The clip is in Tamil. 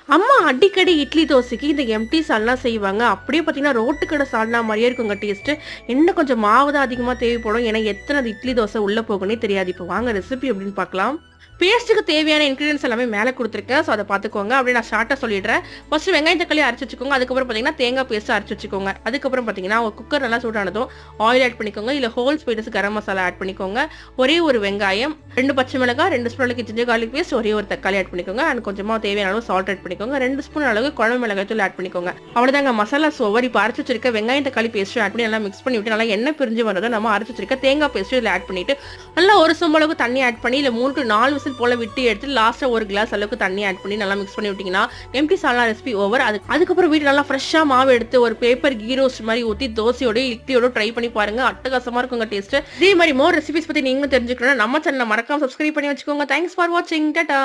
அம்மா அடிக்கடி இட்லி தோசைக்கு இந்த எம்டி சால்னா செய்வாங்க. அப்படியே பார்த்தீங்கன்னா, ரோட்டு கடை சால்னா மாரியே இருக்குங்க டேஸ்ட்டு. என்ன கொஞ்சம் மாவு தான் அதிகமா தேவைப்படும். ஏன்னா, எத்தன இட்லி தோசை உள்ள போகும்னே தெரியாது. இப்போ வாங்க ரெசிபி எப்படின்னு பார்க்கலாம். பேஸ்ட்டுக்கு தேவையான இன்கிரீடியன்ட்ஸ் எல்லாமே மேல குடுத்துருக்கேன். ஸோ அத பார்த்துக்கோங்க. அப்படியே நான் ஷார்ட்டா சொல்லிடுறேன். ஃபர்ஸ்ட்டு வெங்காயம், தக்காளி அரைச்சு வச்சுக்கோங்க. அதுக்கப்புறம் பார்த்தீங்கன்னா, தேங்காய் பேஸ்ட் அரைச்சு வச்சுக்கோங்க. அதுக்கப்புறம் பார்த்தீங்கன்னா, ஒரு குக்கர் நல்லா சூடானதும் ஆயில் ஆட் பண்ணிக்கோங்க. இல்ல whole spices garam masala add பண்ணிக்கோங்க. ஒரே ஒரு வெங்காயம், 2 பச்சை மிளகாய், 2 ஸ்பூன் அளவுக்கு ஜிஞ்சர் கார்லிக் பேஸ்ட், ஒரே ஒரு தக்காளி ஆட் பண்ணிக்கோங்க. அண்ட் கொஞ்சமா தேவையான அளவு சால்ட் ஆட் பண்ணிக்கோங்க. 2 ஸ்பூன் அளவு குழம்பு மிளகாய் தூள் ஆட் பண்ணிக்கோங்க. அவ்வளோதாங்க மசாலாஸ் ஓவர். இப்போ அரைச்சு வச்சிருக்க வெங்காயம், தக்காளி பேஸ்ட் ஆட் பண்ணி நல்லா மிக்ஸ் பண்ணி விட்டு நல்லா எண்ணெய் பிரிஞ்சு வரதை நம்ம அரைச்சு வச்சிருக்க தேங்காய் பேஸ்ட் இதில் ஆட் பண்ணிட்டு நல்லா ஒரு சொம்பு அளவுக்கு தண்ணி ஆட் பண்ணி இல்லை 3 to 4 விசில் போல விட்டு எடுத்து லாஸ்டா ஒரு கிளாஸ் அளவுக்கு தண்ணி ஆட் பண்ணி நல்லா மிக்ஸ் பண்ணி விட்டீங்கன்னா எம்டி சால்னா ரெசிபி ஓவர். அதுக்கப்புறம் வீட்டில் நல்லா ஃப்ரெஷ்ஷா மாவு எடுத்து ஒரு பேப்பர் கீ ரோஸ்ட் மாதிரி ஊற்றி தோசையோட இட்லியோட ட்ரை பண்ணி பாருங்க. அட்டகாசமா இருக்குங்க டேஸ்ட். இதே மாதிரி மோர் ரெசிபிஸ் பத்தி நீங்களும் தெரிஞ்சுக்கணும் நம்ம சேனலை மறக்காம சப்ஸ்கிரைப் பண்ணி வச்சுக்கோங்க. தேங்க்ஸ் ஃபார் வாட்சிங். டாடா.